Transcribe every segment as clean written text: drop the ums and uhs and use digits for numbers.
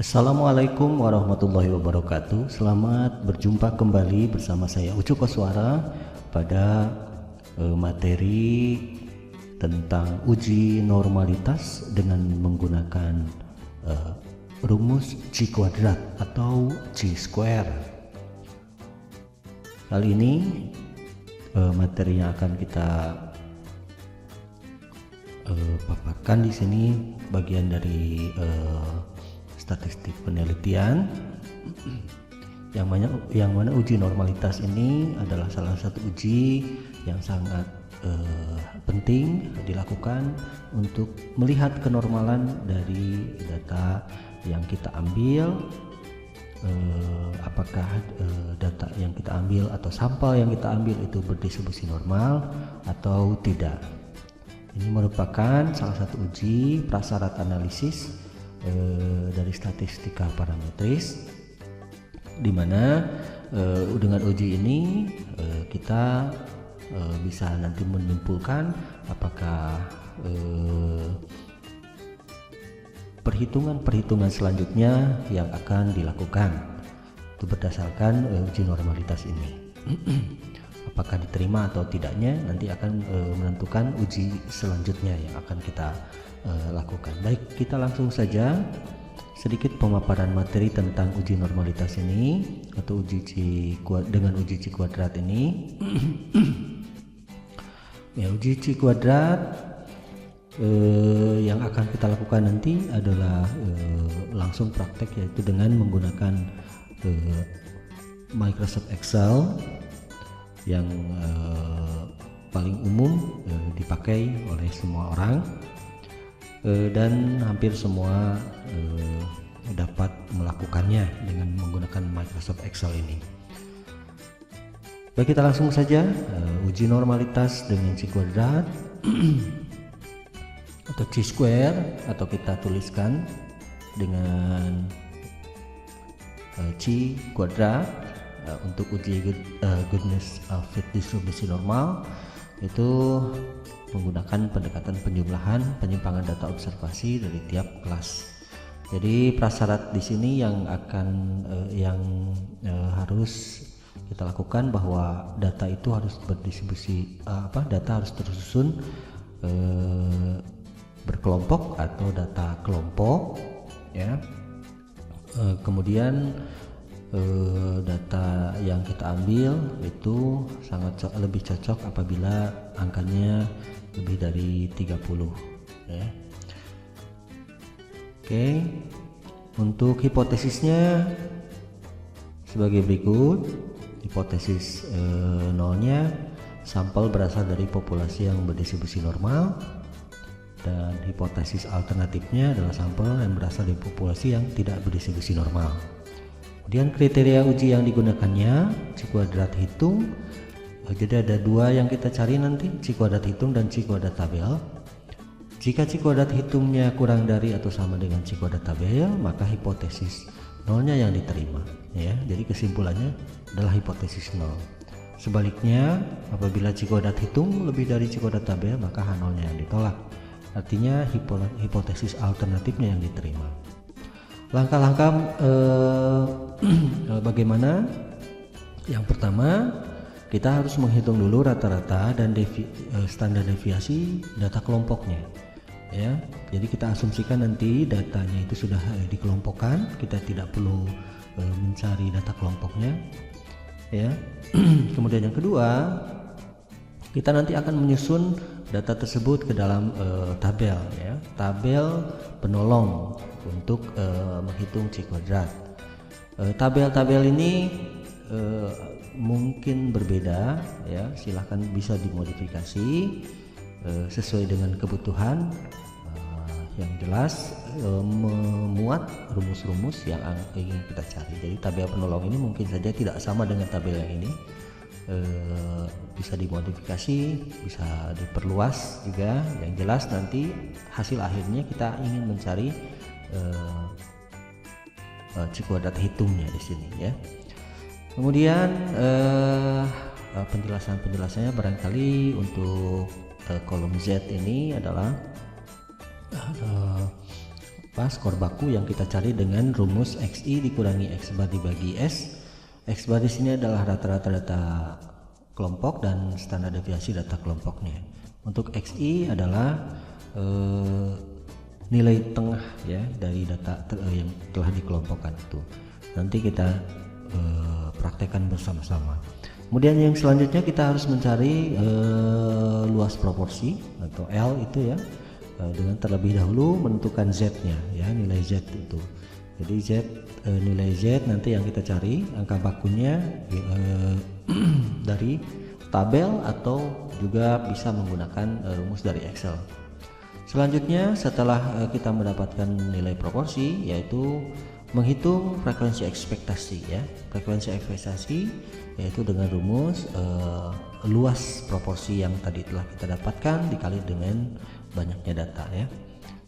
Assalamualaikum warahmatullahi wabarakatuh. Selamat berjumpa kembali bersama saya Ucu Koswara pada materi tentang uji normalitas dengan menggunakan rumus C kuadrat atau C square. Kali ini materi yang akan kita paparkan di sini bagian dari statistik penelitian yang mana uji normalitas ini adalah salah satu uji yang sangat penting dilakukan untuk melihat kenormalan dari data yang kita ambil, apakah data yang kita ambil atau sampel yang kita ambil itu berdistribusi normal atau tidak. Ini merupakan salah satu uji prasyarat analisis dari statistika parametris, di mana dengan uji ini kita bisa nanti menyimpulkan apakah perhitungan selanjutnya yang akan dilakukan itu berdasarkan uji normalitas ini. Apakah diterima atau tidaknya nanti akan menentukan uji selanjutnya yang akan kita lakukan. Baik, kita langsung saja sedikit pemaparan materi tentang uji normalitas ini atau dengan uji C kuadrat ini. Ya, uji C kuadrat yang akan kita lakukan nanti adalah langsung praktek, yaitu dengan menggunakan Microsoft Excel yang paling umum dipakai oleh semua orang. Dan hampir semua dapat melakukannya dengan menggunakan Microsoft Excel ini. Baik, kita langsung saja uji normalitas dengan C kuadrat atau C square, atau kita tuliskan dengan C kuadrat untuk uji goodness of fit distribusi normal, itu menggunakan pendekatan penjumlahan penyimpangan data observasi dari tiap kelas. Jadi prasyarat di sini yang harus kita lakukan bahwa data itu harus berdistribusi, data harus tersusun berkelompok atau data kelompok, ya. Kemudian data yang kita ambil itu lebih cocok apabila angkanya lebih dari 30, ya. Oke, untuk hipotesisnya sebagai berikut. Hipotesis nolnya, sampel berasal dari populasi yang berdistribusi normal, dan hipotesis alternatifnya adalah sampel yang berasal dari populasi yang tidak berdistribusi normal. Kemudian kriteria uji yang digunakannya C kuadrat hitung. Jadi ada dua yang kita cari nanti, C kuadrat hitung dan C kuadrat tabel. Jika C kuadrat hitungnya kurang dari atau sama dengan C kuadrat tabel, maka hipotesis nolnya yang diterima, ya. Jadi kesimpulannya adalah hipotesis nol. Sebaliknya, apabila C kuadrat hitung lebih dari C kuadrat tabel, maka H nolnya yang ditolak. Artinya hipotesis alternatifnya yang diterima. Langkah-langkah bagaimana? Yang pertama, kita harus menghitung dulu rata-rata dan standar deviasi data kelompoknya, ya. Jadi kita asumsikan nanti datanya itu sudah dikelompokkan, kita tidak perlu mencari data kelompoknya, ya. Kemudian yang kedua, kita nanti akan menyusun data tersebut ke dalam tabel, ya, tabel penolong untuk menghitung C kuadrat. Tabel-tabel ini mungkin berbeda, ya. Silahkan bisa dimodifikasi sesuai dengan kebutuhan. Yang jelas memuat rumus-rumus yang ingin kita cari. Jadi tabel penolong ini mungkin saja tidak sama dengan tabel yang ini, bisa dimodifikasi, bisa diperluas juga. Yang jelas nanti hasil akhirnya kita ingin mencari C kuadrat hitungnya di sini, ya. Kemudian penjelasannya barangkali untuk kolom Z ini adalah skor baku yang kita cari dengan rumus XI dikurangi X bar dibagi S. X bar di sini adalah rata-rata data kelompok dan standar deviasi data kelompoknya. Untuk XI adalah nilai tengah ya dari data yang telah dikelompokkan itu. Nanti kita praktekkan bersama-sama. Kemudian yang selanjutnya kita harus mencari luas proporsi atau L itu ya, dengan terlebih dahulu menentukan Z-nya ya, nilai Z itu. Jadi nilai Z nanti yang kita cari angka bakunya dari tabel atau juga bisa menggunakan rumus dari Excel. Selanjutnya setelah kita mendapatkan nilai proporsi, yaitu menghitung frekuensi ekspektasi ya. Frekuensi ekspektasi yaitu dengan rumus luas proporsi yang tadi telah kita dapatkan dikali dengan banyaknya data ya.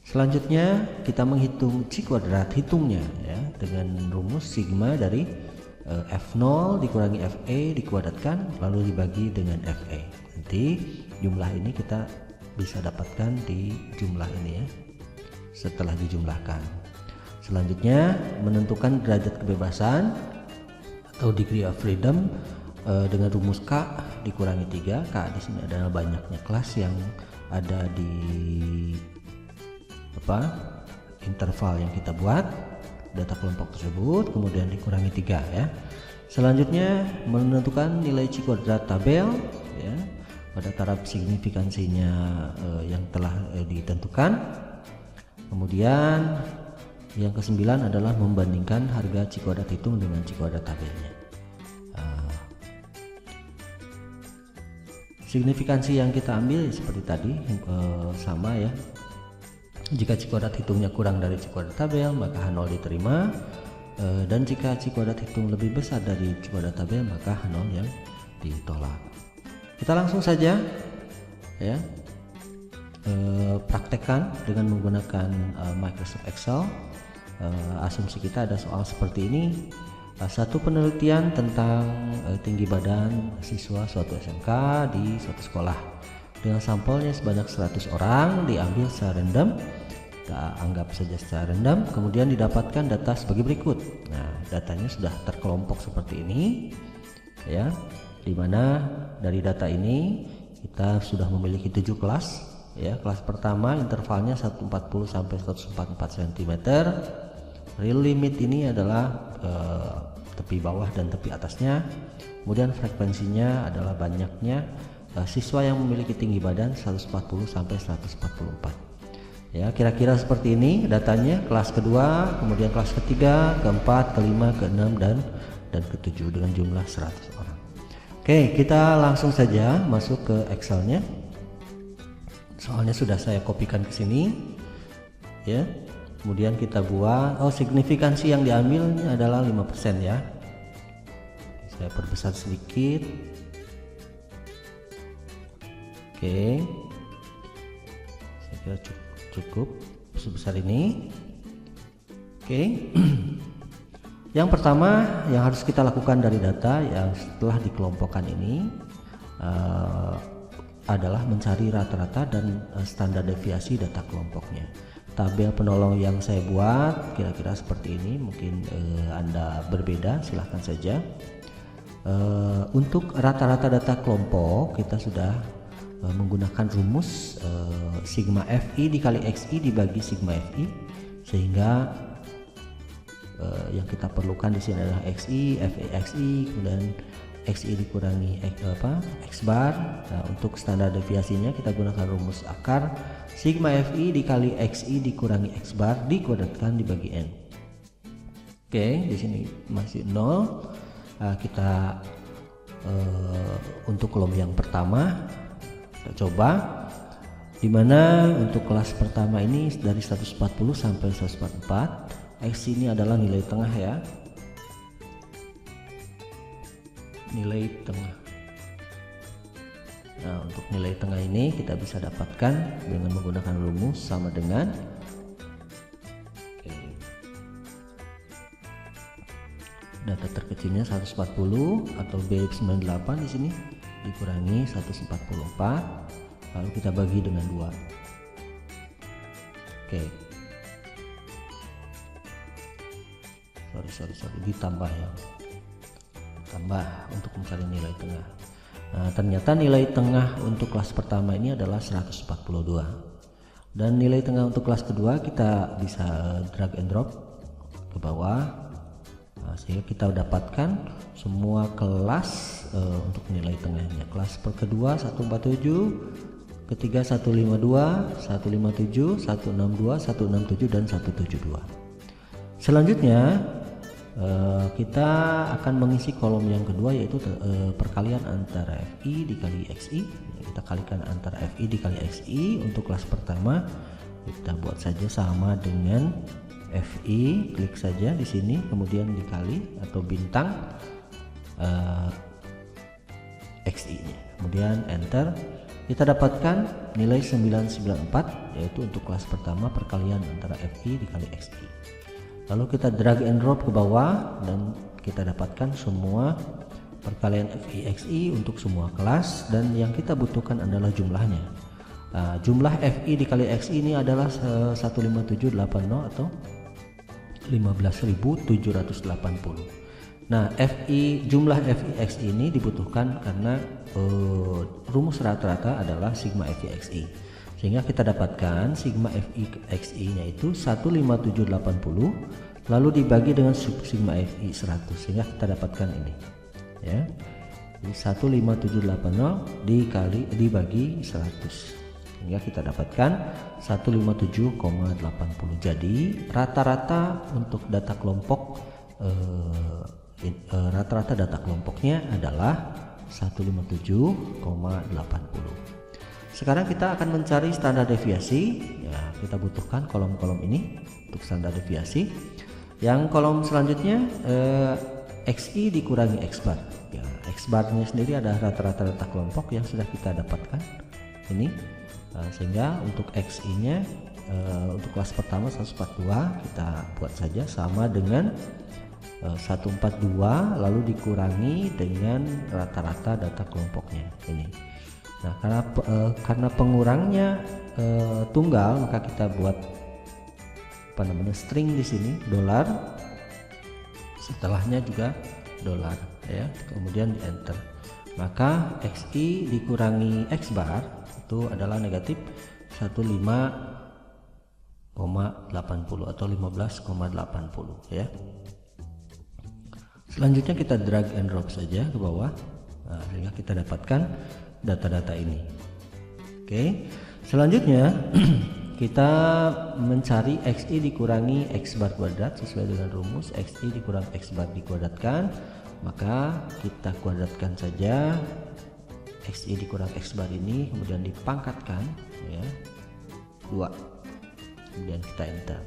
Selanjutnya kita menghitung C kuadrat hitungnya ya dengan rumus sigma dari F0 dikurangi FE dikuadratkan lalu dibagi dengan FE. Nanti jumlah ini kita bisa dapatkan di jumlah ini ya setelah dijumlahkan. Selanjutnya menentukan derajat kebebasan atau degree of freedom dengan rumus K dikurangi 3. K di sini adalah banyaknya kelas yang ada di interval yang kita buat data kelompok tersebut, kemudian dikurangi 3 ya. Selanjutnya menentukan nilai C kuadrat tabel ya pada taraf signifikansinya yang telah ditentukan. Kemudian yang ke-9 adalah membandingkan harga C kuadrat hitung dengan C kuadrat tabelnya. Signifikansi yang kita ambil seperti tadi sama ya. Jika C kuadrat hitungnya kurang dari C kuadrat tabel maka H0 diterima, dan jika C kuadrat hitung lebih besar dari C kuadrat tabel maka H0 yang ditolak. Kita langsung saja ya praktekkan dengan menggunakan Microsoft Excel. Asumsi kita ada soal seperti ini. Satu penelitian tentang tinggi badan siswa suatu SMK di suatu sekolah dengan sampelnya sebanyak 100 orang diambil secara random. Kita anggap saja secara random, kemudian didapatkan data sebagai berikut. Nah, datanya sudah terkelompok seperti ini ya, dimana dari data ini kita sudah memiliki 7 kelas ya. Kelas pertama intervalnya 140 sampai 144 cm. Real limit ini adalah tepi bawah dan tepi atasnya. Kemudian frekuensinya adalah banyaknya siswa yang memiliki tinggi badan 140 sampai 144. Ya, kira-kira seperti ini datanya kelas kedua, kemudian kelas ketiga, keempat, kelima, keenam dan ketujuh dengan jumlah 100 orang. Oke, kita langsung saja masuk ke Excelnya. Soalnya sudah saya kopikan ke sini ya. Kemudian kita buat signifikansi yang diambilnya adalah 5% ya. Saya perbesar sedikit. Oke. Saya kira cukup sebesar ini. Oke. Yang pertama yang harus kita lakukan dari data yang setelah dikelompokkan ini adalah mencari rata-rata dan standar deviasi data kelompoknya. Tabel penolong yang saya buat kira-kira seperti ini, mungkin Anda berbeda, silahkan saja. Untuk rata-rata data kelompok kita sudah menggunakan rumus sigma FI dikali XI dibagi sigma FI, sehingga yang kita perlukan di sini adalah XI, FE XI, kemudian XI dikurangi X bar. Nah, untuk standar deviasinya kita gunakan rumus akar sigma FI dikali XI dikurangi X bar dikuadratkan dibagi N. Oke, di sini masih 0. Kita untuk kolom yang pertama kita coba, dimana untuk kelas pertama ini dari 140 sampai 144. X ini adalah nilai tengah ya, nilai tengah. Nah, untuk nilai tengah ini kita bisa dapatkan dengan menggunakan rumus sama dengan data terkecilnya 140 atau B98 di sini dikurangi 144, lalu kita bagi dengan 2. Oke. ditambah ya, tambah untuk mencari nilai tengah. Nah, ternyata nilai tengah untuk kelas pertama ini adalah 142, dan nilai tengah untuk kelas kedua kita bisa drag and drop ke bawah. Nah, sehingga kita dapatkan semua kelas untuk nilai tengahnya. Kelas kedua 147, ketiga 152, 157, 162, 167 dan 172. Selanjutnya kita akan mengisi kolom yang kedua, yaitu perkalian antara FI dikali XI. Kita kalikan antara FI dikali XI. Untuk kelas pertama kita buat saja sama dengan FI, klik saja di sini, kemudian dikali atau bintang XI nya, kemudian enter. Kita dapatkan nilai 994, yaitu untuk kelas pertama perkalian antara FI dikali XI. Lalu kita drag and drop ke bawah dan kita dapatkan semua perkalian FI XI untuk semua kelas, dan yang kita butuhkan adalah jumlahnya. Jumlah FI dikali XI ini adalah 15780 atau 15.780. Nah, jumlah FI XI ini dibutuhkan karena rumus rata-rata adalah sigma FI XI. Sehingga kita dapatkan sigma FI XI nya itu 15780 lalu dibagi dengan sigma FI 100, sehingga kita dapatkan ini ya. Jadi 15780 dibagi 100, sehingga kita dapatkan 157,80. Jadi rata-rata untuk data kelompok rata-rata data kelompoknya adalah 157,80. Sekarang kita akan mencari standar deviasi ya. Kita butuhkan kolom-kolom ini untuk standar deviasi. Yang kolom selanjutnya XI dikurangi X bar ya. X barnya sendiri ada rata-rata data kelompok yang sudah kita dapatkan ini. Sehingga untuk XI nya untuk kelas pertama 142 kita buat saja sama dengan 142 lalu dikurangi dengan rata-rata data kelompoknya ini. Nah, karena pengurangnya tunggal, maka kita buat string di sini dolar, setelahnya juga dolar ya, kemudian di enter. Maka XI dikurangi X bar itu adalah negatif 15,80 atau 15,80 ya. Selanjutnya kita drag and drop saja ke bawah, sehingga kita dapatkan data-data ini. Oke, selanjutnya kita mencari XI dikurangi X bar kuadrat sesuai dengan rumus XI dikurang X bar dikuadratkan, maka kita kuadratkan saja XI dikurang X bar ini, kemudian dipangkatkan ya 2, kemudian kita enter,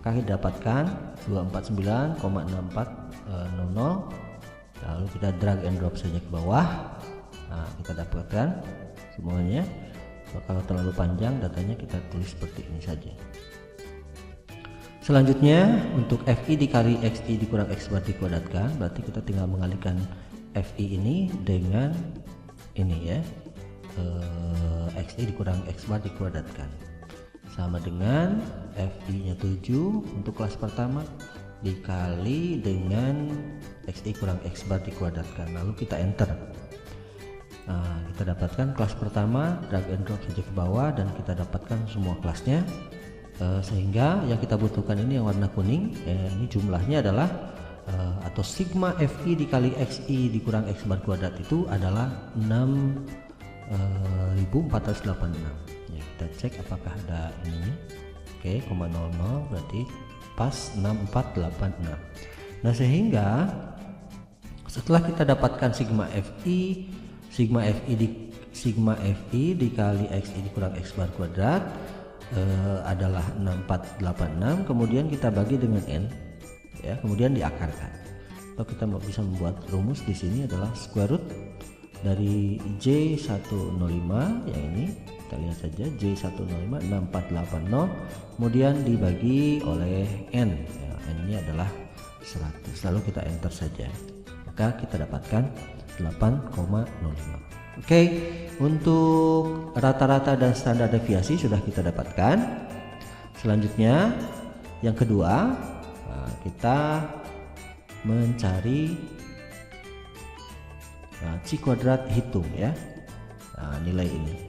maka kita dapatkan 249,6400. lalu kita drag and drop saja ke bawah. Nah, kita dapatkan semuanya. Kalau terlalu panjang datanya kita tulis seperti ini saja. Selanjutnya untuk FI dikali XI dikurang X bar dikuadratkan, berarti kita tinggal mengalihkan FI ini dengan ini ya, XI dikurang X bar dikuadratkan, sama dengan FI nya 7 untuk kelas pertama dikali dengan XI kurang X bar dikuadratkan, lalu kita enter. Nah, kita dapatkan kelas pertama, drag and drop saja ke bawah dan kita dapatkan semua kelasnya. Sehingga yang kita butuhkan ini yang warna kuning, ini jumlahnya adalah atau sigma FI dikali XI dikurang X bar kuadrat itu adalah 6.486. Ya, kita cek apakah ada ininya. Oke, 0,00 berarti pas 6486. Nah, sehingga setelah kita dapatkan sigma FI dikali XI dikurang X bar kuadrat adalah 6486, kemudian kita bagi dengan N ya, kemudian diakarkan. Atau kita bisa membuat rumus di sini adalah square root dari J105 yang ini, kita lihat saja J105 6480 kemudian dibagi oleh N ya, N ini adalah 100, lalu kita enter saja, maka kita dapatkan 8,05. Oke, untuk rata-rata dan standar deviasi sudah kita dapatkan. Selanjutnya yang kedua, kita mencari C kuadrat, hitung ya nilai ini,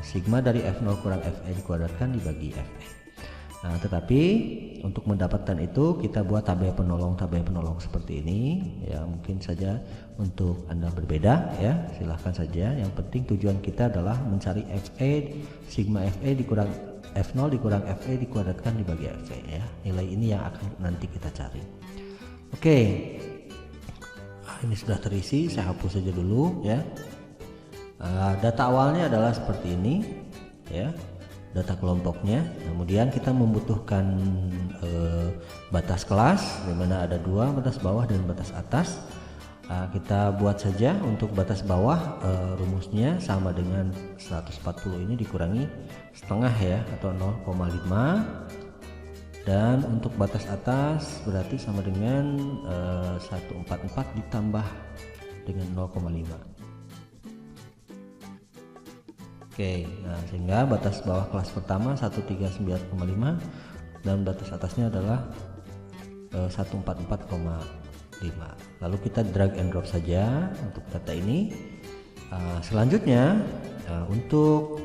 sigma dari F0 kurang Fe dikuadratkan dibagi Fe. Nah, tetapi untuk mendapatkan itu kita buat tabel penolong seperti ini ya. Mungkin saja untuk Anda berbeda ya, silahkan saja. Yang penting tujuan kita adalah mencari Fe, sigma Fe dikurang F0 dikurang Fe dikuadratkan dibagi Fe ya. Nilai ini yang akan nanti kita cari. Oke, ini sudah terisi, saya hapus saja dulu ya. Data awalnya adalah seperti ini ya, data kelompoknya. Kemudian kita membutuhkan batas kelas, di mana ada dua, batas bawah dan batas atas. Kita buat saja untuk batas bawah, rumusnya sama dengan 140 ini dikurangi setengah ya, atau 0,5. Dan untuk batas atas berarti sama dengan 144 ditambah dengan 0,5. Oke, nah sehingga batas bawah kelas pertama 139,5 dan batas atasnya adalah 144,5. Lalu kita drag and drop saja untuk data ini. Selanjutnya untuk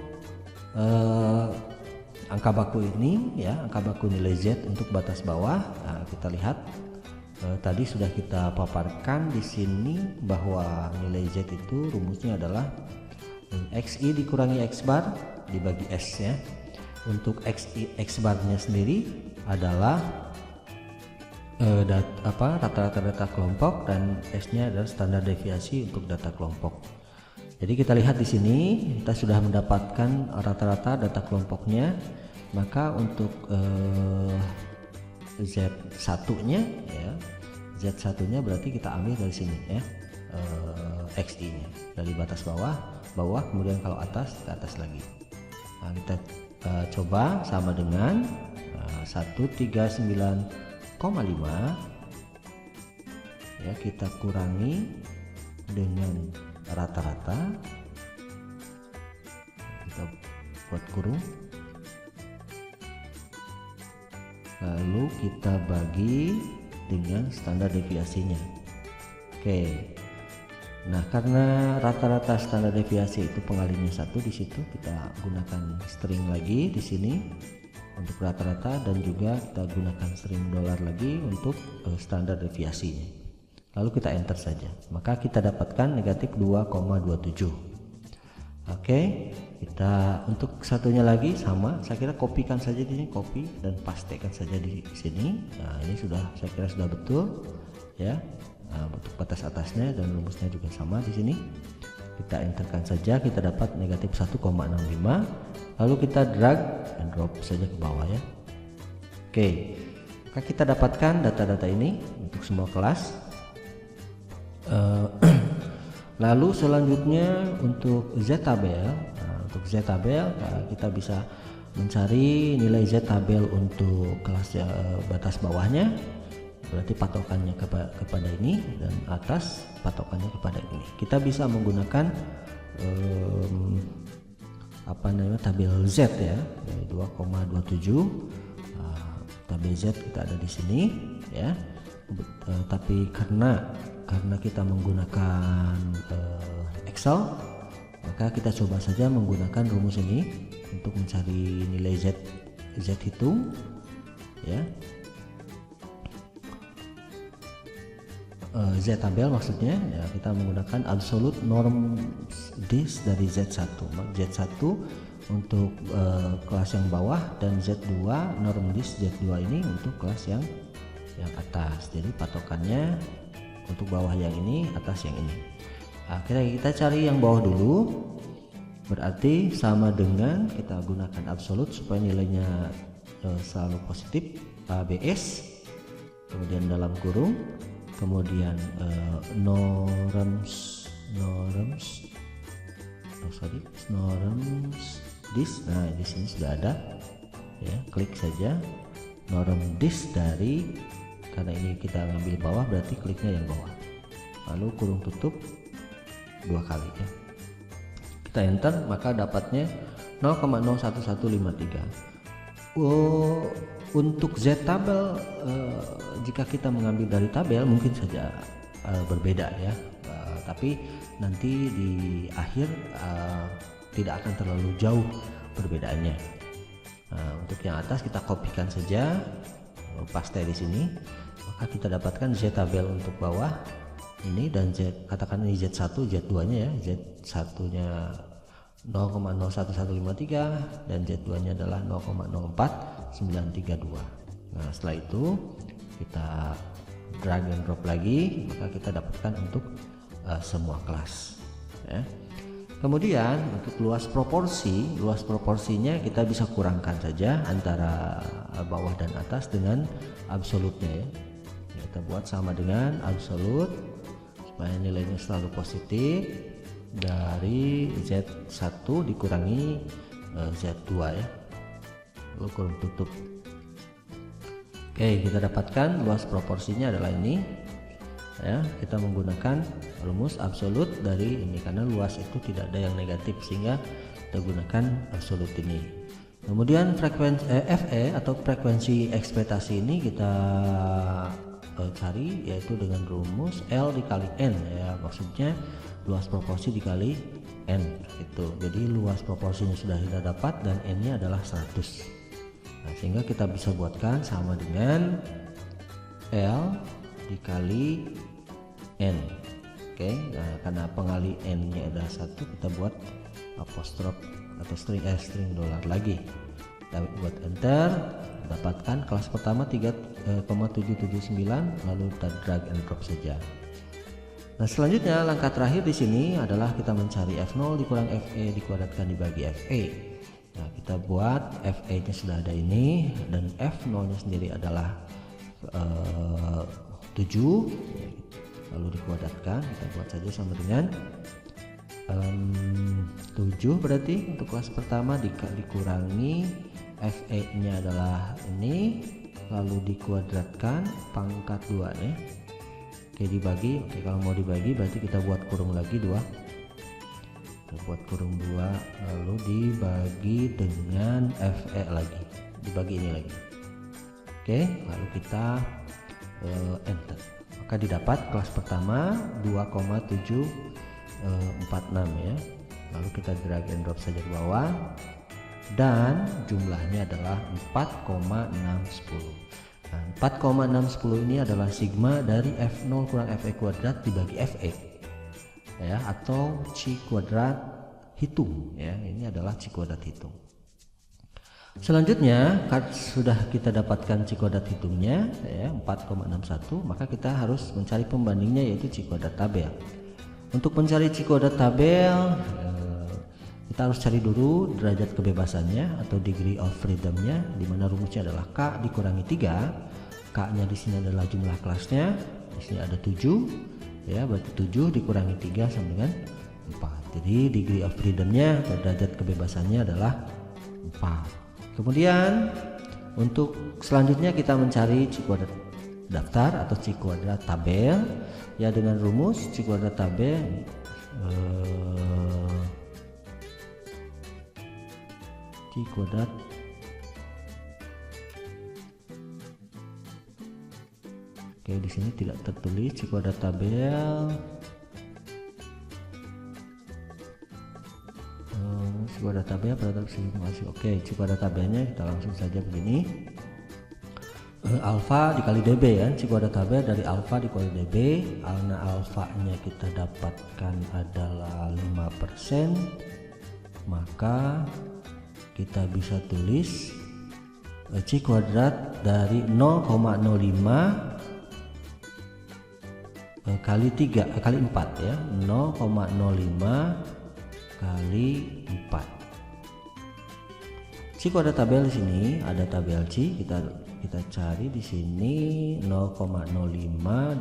angka baku ini ya, angka baku nilai Z untuk batas bawah, kita lihat tadi sudah kita paparkan di sini bahwa nilai Z itu rumusnya adalah XI dikurangi X bar dibagi S ya. Untuk X barnya sendiri adalah rata-rata data kelompok, dan S nya adalah standar deviasi untuk data kelompok. Jadi kita lihat di sini kita sudah mendapatkan rata-rata data kelompoknya. Maka untuk Z1 nya ya, Z1 nya berarti kita ambil dari sini ya, XI nya dari batas bawah, kemudian kalau atas ke atas lagi. Nah, kita coba sama dengan 139,5 ya, kita kurangi dengan rata-rata, kita buat kurung, lalu kita bagi dengan standar deviasinya. Oke. Nah, karena rata-rata standar deviasi itu pengalinya 1, di situ kita gunakan string lagi di sini untuk rata-rata, dan juga kita gunakan string dolar lagi untuk standar deviasinya. Lalu kita enter saja, maka kita dapatkan negatif 2,27. Oke, kita untuk satunya lagi sama, saya kira kopikan saja di sini, copy dan pastekan saja di sini. Nah, ini sudah, saya kira sudah betul ya. Untuk batas atasnya dan rumusnya juga sama di sini. Kita enterkan saja, kita dapat negatif 1,65. Lalu kita drag and drop saja ke bawah ya. Oke, maka kita dapatkan data-data ini untuk semua kelas. Lalu selanjutnya untuk Z tabel. Untuk Z tabel kita bisa mencari nilai Z tabel untuk kelas batas bawahnya. Berarti patokannya kepada ini, dan atas patokannya kepada ini. Kita bisa menggunakan tabel Z ya, 2,27. Tabel Z kita ada di sini ya. Tapi karena kita menggunakan Excel, maka kita coba saja menggunakan rumus ini untuk mencari nilai Z hitung ya. Z tabel maksudnya ya, kita menggunakan absolute norm dis dari Z1. Z1 untuk kelas yang bawah, dan Z2 norm dis Z2 ini untuk kelas yang atas. Jadi patokannya untuk bawah yang ini, atas yang ini. Nah, kita cari yang bawah dulu. Berarti sama dengan kita gunakan absolute supaya nilainya selalu positif, ABS, kemudian dalam kurung, kemudian norms dis. Nah, di sini sudah ada ya, klik saja norm dis dari, karena ini kita ngambil bawah berarti kliknya yang bawah, lalu kurung tutup 2 kali ya. Kita enter, maka dapatnya 0,01153. Untuk Z tabel, jika kita mengambil dari tabel mungkin saja berbeda ya, tapi nanti di akhir tidak akan terlalu jauh perbedaannya. Nah, untuk yang atas kita kopikan saja, paste di sini, maka kita dapatkan Z tabel untuk bawah ini, dan Z, katakan ini Z1, Z2 nya ya, Z1 nya 0,01153 dan Z2 nya adalah 0,04932. Nah, setelah itu kita drag and drop lagi, maka kita dapatkan untuk semua kelas ya. Kemudian untuk luas proporsinya kita bisa kurangkan saja antara bawah dan atas dengan absolutnya ya. Kita buat sama dengan absolut supaya nilainya selalu positif, dari Z1 dikurangi Z2 ya, lalu kurung tutup. Oke, kita dapatkan luas proporsinya adalah ini ya. Kita menggunakan rumus absolut dari ini karena luas itu tidak ada yang negatif, sehingga kita gunakan absolut ini. Kemudian frekuensi FE atau frekuensi ekspektasi ini kita cari, yaitu dengan rumus L dikali N ya, maksudnya luas proporsi dikali N itu. Jadi luas proporsinya sudah kita dapat dan N nya adalah 100. Nah, sehingga kita bisa buatkan sama dengan L dikali N. Oke, nah, karena pengali N nya adalah 1, kita buat apostrof atau string dolar lagi. Kita buat enter, dapatkan kelas pertama 3,779, lalu kita drag and drop saja. Nah, selanjutnya langkah terakhir di sini adalah kita mencari F0 dikurang FE dikuadratkan dibagi FE. Nah, kita buat FE nya sudah ada ini, dan F0 nya sendiri adalah 7, lalu dikuadratkan. Kita buat saja sama dengan 7, berarti untuk kelas pertama dikurangi FE nya adalah ini, lalu dikuadratkan pangkat 2 ya. Oke, dibagi. Oke, kalau mau dibagi berarti kita buat kurung lagi 2. Kita buat kurung 2, lalu dibagi dengan FE lagi, dibagi ini lagi. Oke, lalu kita enter, maka didapat kelas pertama 2,746 ya. Lalu kita drag and drop saja ke bawah, dan jumlahnya adalah 4,610. Nah, 4,610 ini adalah sigma dari F0 kurang FE kuadrat dibagi FE ya, atau C kuadrat hitung ya. Ini adalah C kuadrat hitung. Selanjutnya sudah kita dapatkan C kuadrat hitungnya ya, 4,61, maka kita harus mencari pembandingnya, yaitu C kuadrat tabel. Untuk mencari C kuadrat tabel, kita harus cari dulu derajat kebebasannya atau degree of freedomnya, di mana rumusnya adalah K dikurangi 3. K-nya di sini adalah jumlah kelasnya, di sini ada 7 ya, berarti 7 dikurangi 3 sama dengan 4. Jadi degree of freedomnya atau derajat kebebasannya adalah 4. Kemudian untuk selanjutnya kita mencari C kuadrat daftar atau C kuadrat tabel ya, dengan rumus C kuadrat tabel C kuadrat oke, di sini tidak tertulis C kuadrat tabel. C kuadrat tabel pada informasi. Oke, C kuadrat tabelnya kita langsung saja begini. Alfa dikali db ya, C kuadrat tabel dari alfa dikali db. Karena alfa nya kita dapatkan adalah 5%, maka kita bisa tulis C kuadrat dari 0,05 kali 4 ya, 0,05 kali 4. C kuadrat tabel di sini ada tabel C, kita cari di sini 0,05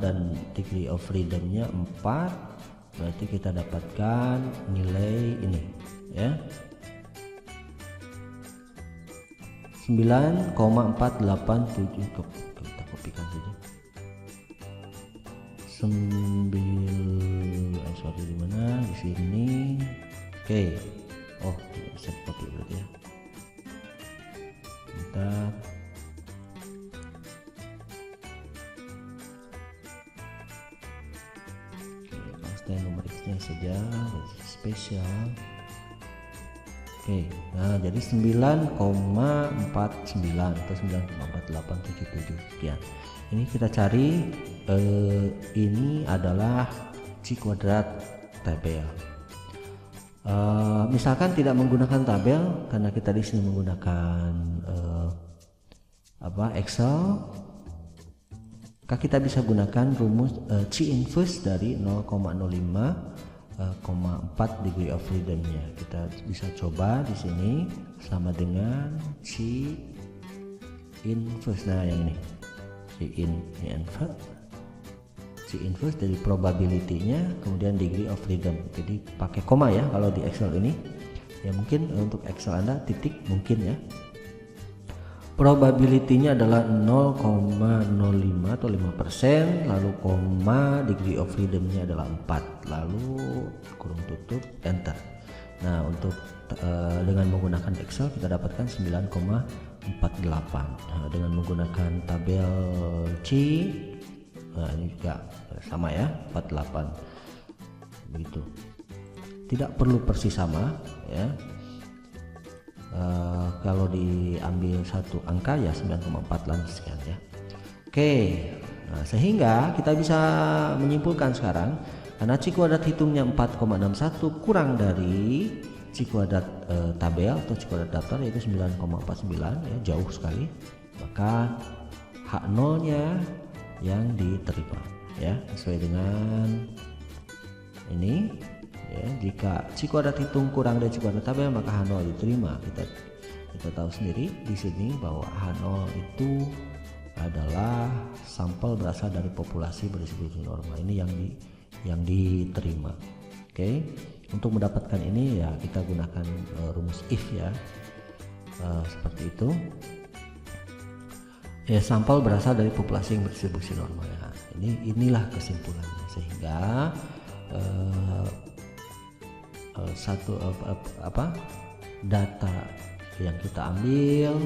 dan degree of freedomnya 4, berarti kita dapatkan nilai ini ya, 9,487. Kita kopikan saja. Sorry, di mana? Di sini. Oke. Oh, tidak bisa copy berarti ya. Bentar. nomor X-nya saja spesial. Oke, nah jadi 9,49 atau 9,4877 sekian. Ini kita cari ini adalah C kuadrat tabel. Misalkan tidak menggunakan tabel karena kita di sini menggunakan Excel, maka kita bisa gunakan rumus C inverse dari 0,05,4 degree of freedom-nya. Kita bisa coba di sini sama dengan C inverse. Nah, yang ini C inverse dari probability-nya kemudian degree of freedom. Jadi pakai koma ya kalau di Excel ini. Ya mungkin untuk Excel Anda titik mungkin ya. Probability-nya adalah 0,05 atau 5%, lalu koma, degree of freedom-nya adalah 4, lalu kurung tutup, enter. Nah, untuk dengan menggunakan Excel kita dapatkan 9,48. Nah, dengan menggunakan tabel C, nah ini juga sama ya, 48. Begitu. Tidak perlu persis sama ya. Kalau diambil satu angka ya 9,48 sekian ya. Oke, nah, sehingga kita bisa menyimpulkan sekarang karena C kuadrat hitungnya 4,61 kurang dari C kuadrat tabel atau C kuadrat daftar yaitu 9,49 ya, jauh sekali, maka H0 nya yang diterima ya sesuai dengan ini. Ya, jika C kuadrat hitung kurang dari C kuadrat tabel maka H0 diterima. Kita tahu sendiri di sini bahwa H0 itu adalah sampel berasal dari populasi berdistribusi normal. Ini yang diterima. Oke. Untuk mendapatkan ini ya kita gunakan rumus if ya. Seperti itu. Ya, sampel berasal dari populasi yang berdistribusi normal. Nah, inilah kesimpulannya sehingga data yang kita ambil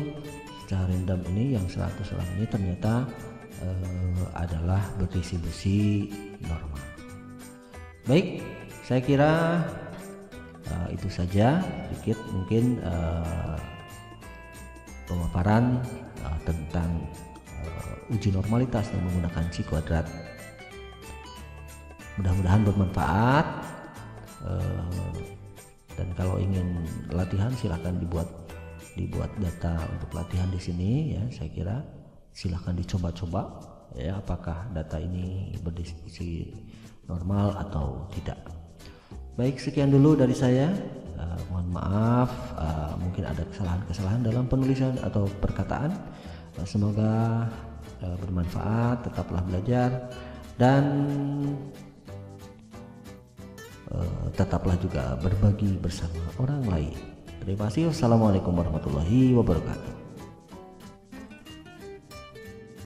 secara random ini yang 100 orang ini ternyata adalah berdistribusi normal. Baik, saya kira itu saja sedikit mungkin pemaparan tentang uji normalitas yang menggunakan C kuadrat. Mudah-mudahan bermanfaat. Dan kalau ingin latihan silahkan dibuat data untuk latihan di sini ya. Saya kira silahkan dicoba-coba ya apakah data ini berdistribusi normal atau tidak. Baik, sekian dulu dari saya. Mohon maaf mungkin ada kesalahan-kesalahan dalam penulisan atau perkataan. Semoga bermanfaat, tetaplah belajar dan tetaplah juga berbagi bersama orang lain. Terima kasih. Wassalamualaikum warahmatullahi wabarakatuh.